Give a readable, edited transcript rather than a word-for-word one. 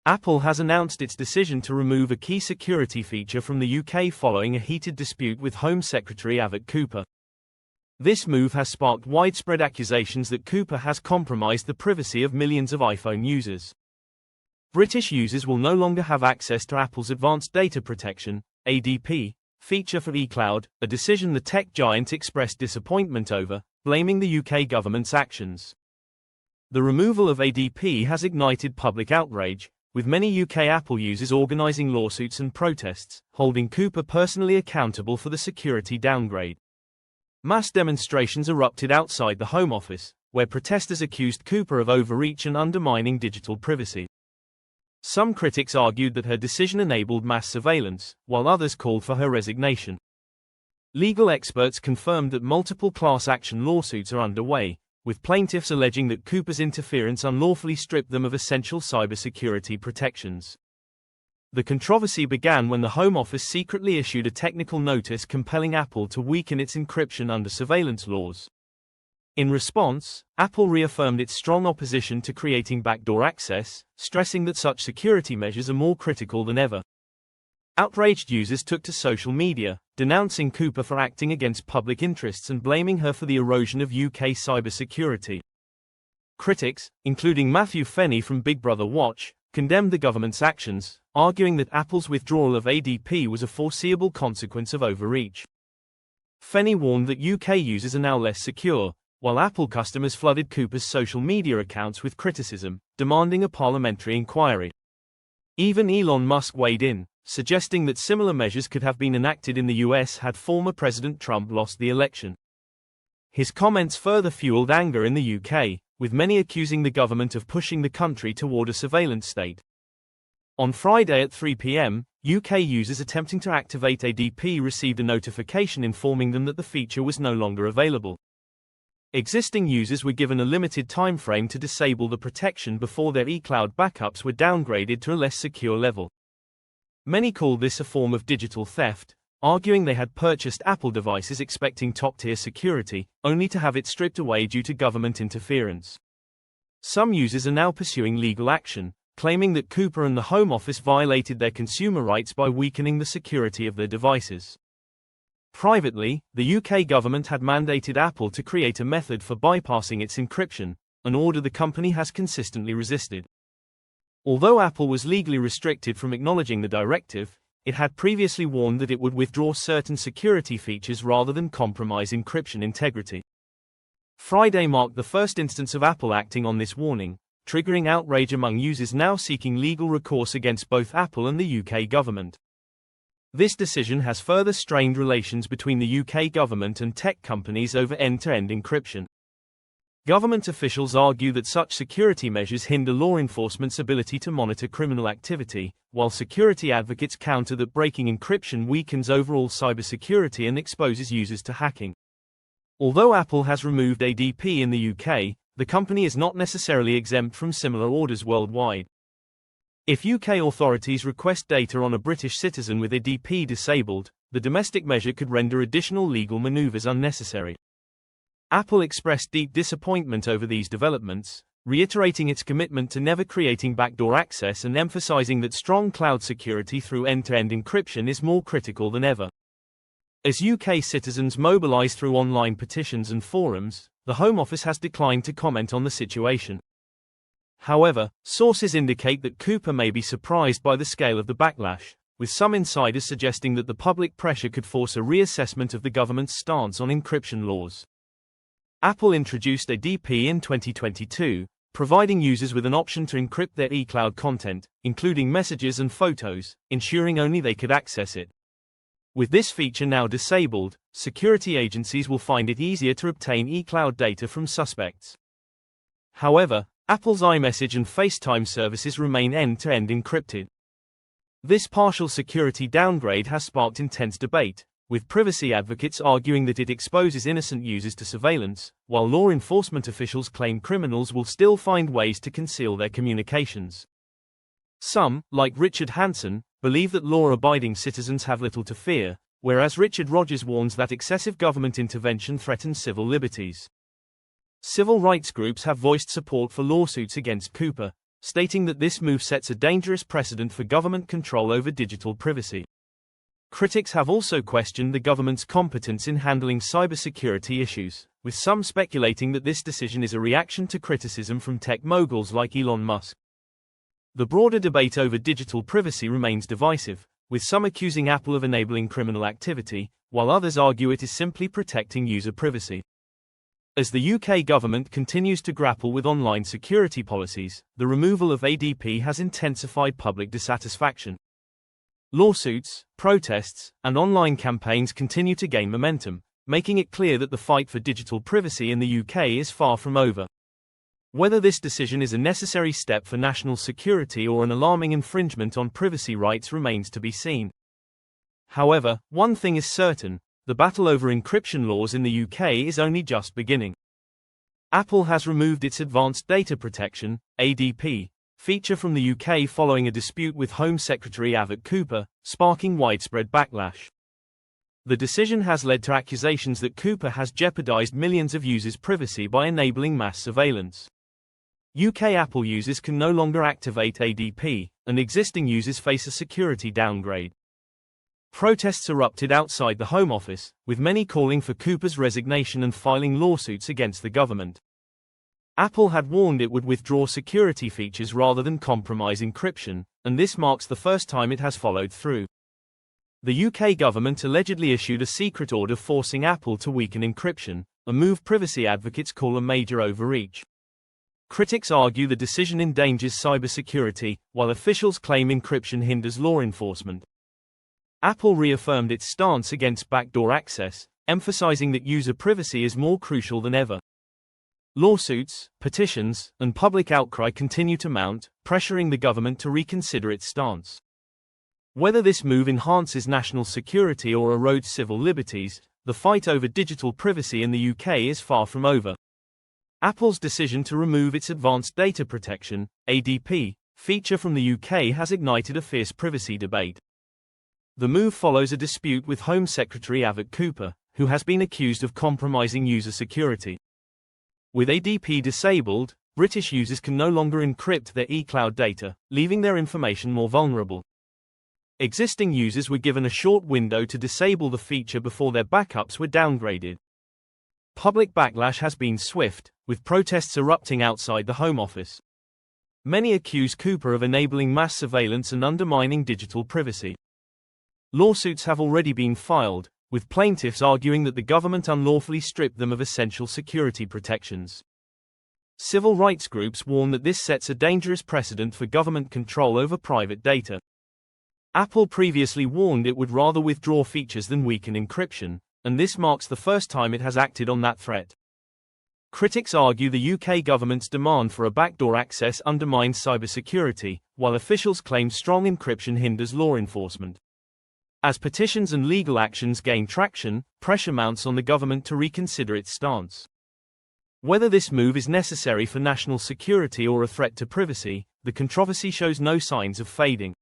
Apple has announced its decision to remove a key security feature from the UK following a heated dispute with Home Secretary Yvette Cooper. This move has sparked widespread accusations that Cooper has compromised the privacy of millions of iPhone users. British users will no longer have access to Apple's Advanced Data Protection (ADP) feature for eCloud, a decision the tech giant expressed disappointment over, blaming the UK government's actions. The removal of ADP has ignited public outrage, with many UK Apple users organising lawsuits and protests, holding Cooper personally accountable for the security downgrade. Mass demonstrations erupted outside the Home Office, where protesters accused Cooper of overreach and undermining digital privacy. Some critics argued that her decision enabled mass surveillance, while others called for her resignation. Legal experts confirmed that multiple class action lawsuits are underway, with plaintiffs alleging that Cooper's interference unlawfully stripped them of essential cybersecurity protections. The controversy began when the Home Office secretly issued a technical notice compelling Apple to weaken its encryption under surveillance laws. In response, Apple reaffirmed its strong opposition to creating backdoor access, stressing that such security measures are more critical than ever. Outraged users took to social media, denouncing Cooper for acting against public interests and blaming her for the erosion of UK cybersecurity. Critics, including Matthew Fenny from Big Brother Watch, condemned the government's actions, arguing that Apple's withdrawal of ADP was a foreseeable consequence of overreach. Fenny warned that UK users are now less secure, while Apple customers flooded Cooper's social media accounts with criticism, demanding a parliamentary inquiry. Even Elon Musk weighed in, suggesting that similar measures could have been enacted in the US had former President Trump lost the election. His comments further fueled anger in the UK, with many accusing the government of pushing the country toward a surveillance state. On Friday at 3 p.m., UK users attempting to activate ADP received a notification informing them that the feature was no longer available. Existing users were given a limited time frame to disable the protection before their eCloud backups were downgraded to a less secure level. Many called this a form of digital theft, arguing they had purchased Apple devices expecting top-tier security, only to have it stripped away due to government interference. Some users are now pursuing legal action, claiming that Cooper and the Home Office violated their consumer rights by weakening the security of their devices. Privately, the UK government had mandated Apple to create a method for bypassing its encryption, an order the company has consistently resisted. Although Apple was legally restricted from acknowledging the directive, it had previously warned that it would withdraw certain security features rather than compromise encryption integrity. Friday marked the first instance of Apple acting on this warning, triggering outrage among users now seeking legal recourse against both Apple and the UK government. This decision has further strained relations between the UK government and tech companies over end-to-end encryption. Government officials argue that such security measures hinder law enforcement's ability to monitor criminal activity, while security advocates counter that breaking encryption weakens overall cybersecurity and exposes users to hacking. Although Apple has removed ADP in the UK, the company is not necessarily exempt from similar orders worldwide. If UK authorities request data on a British citizen with ADP disabled, the domestic measure could render additional legal maneuvers unnecessary. Apple expressed deep disappointment over these developments, reiterating its commitment to never creating backdoor access and emphasizing that strong cloud security through end-to-end encryption is more critical than ever. As UK citizens mobilize through online petitions and forums, the Home Office has declined to comment on the situation. However, sources indicate that Cooper may be surprised by the scale of the backlash, with some insiders suggesting that the public pressure could force a reassessment of the government's stance on encryption laws. Apple introduced ADP in 2022, providing users with an option to encrypt their eCloud content, including messages and photos, ensuring only they could access it. With this feature now disabled, security agencies will find it easier to obtain eCloud data from suspects. However, Apple's iMessage and FaceTime services remain end-to-end encrypted. This partial security downgrade has sparked intense debate, with privacy advocates arguing that it exposes innocent users to surveillance, while law enforcement officials claim criminals will still find ways to conceal their communications. Some, like Richard Hanson, believe that law-abiding citizens have little to fear, whereas Richard Rogers warns that excessive government intervention threatens civil liberties. Civil rights groups have voiced support for lawsuits against Cooper, stating that this move sets a dangerous precedent for government control over digital privacy. Critics have also questioned the government's competence in handling cybersecurity issues, with some speculating that this decision is a reaction to criticism from tech moguls like Elon Musk. The broader debate over digital privacy remains divisive, with some accusing Apple of enabling criminal activity, while others argue it is simply protecting user privacy. As the UK government continues to grapple with online security policies, the removal of ADP has intensified public dissatisfaction. Lawsuits, protests, and online campaigns continue to gain momentum, making it clear that the fight for digital privacy in the UK is far from over. Whether this decision is a necessary step for national security or an alarming infringement on privacy rights remains to be seen. However, one thing is certain: the battle over encryption laws in the UK is only just beginning. Apple has removed its Advanced Data Protection (ADP) feature from the UK following a dispute with Home Secretary Yvette Cooper, sparking widespread backlash. The decision has led to accusations that Cooper has jeopardized millions of users' privacy by enabling mass surveillance. UK Apple users can no longer activate ADP, and existing users face a security downgrade. Protests erupted outside the Home Office, with many calling for Cooper's resignation and filing lawsuits against the government. Apple had warned it would withdraw security features rather than compromise encryption, and this marks the first time it has followed through. The UK government allegedly issued a secret order forcing Apple to weaken encryption, a move privacy advocates call a major overreach. Critics argue the decision endangers cybersecurity, while officials claim encryption hinders law enforcement. Apple reaffirmed its stance against backdoor access, emphasizing that user privacy is more crucial than ever. Lawsuits, petitions, and public outcry continue to mount, pressuring the government to reconsider its stance. Whether this move enhances national security or erodes civil liberties, the fight over digital privacy in the UK is far from over. Apple's decision to remove its Advanced Data Protection (ADP) feature from the UK has ignited a fierce privacy debate. The move follows a dispute with Home Secretary Yvette Cooper, who has been accused of compromising user security. With ADP disabled, British users can no longer encrypt their eCloud data, leaving their information more vulnerable. Existing users were given a short window to disable the feature before their backups were downgraded. Public backlash has been swift, with protests erupting outside the Home Office. Many accuse Cooper of enabling mass surveillance and undermining digital privacy. Lawsuits have already been filed, with plaintiffs arguing that the government unlawfully stripped them of essential security protections. Civil rights groups warn that this sets a dangerous precedent for government control over private data. Apple previously warned it would rather withdraw features than weaken encryption, and this marks the first time it has acted on that threat. Critics argue the UK government's demand for a backdoor access undermines cybersecurity, while officials claim strong encryption hinders law enforcement. As petitions and legal actions gain traction, pressure mounts on the government to reconsider its stance. Whether this move is necessary for national security or a threat to privacy, the controversy shows no signs of fading.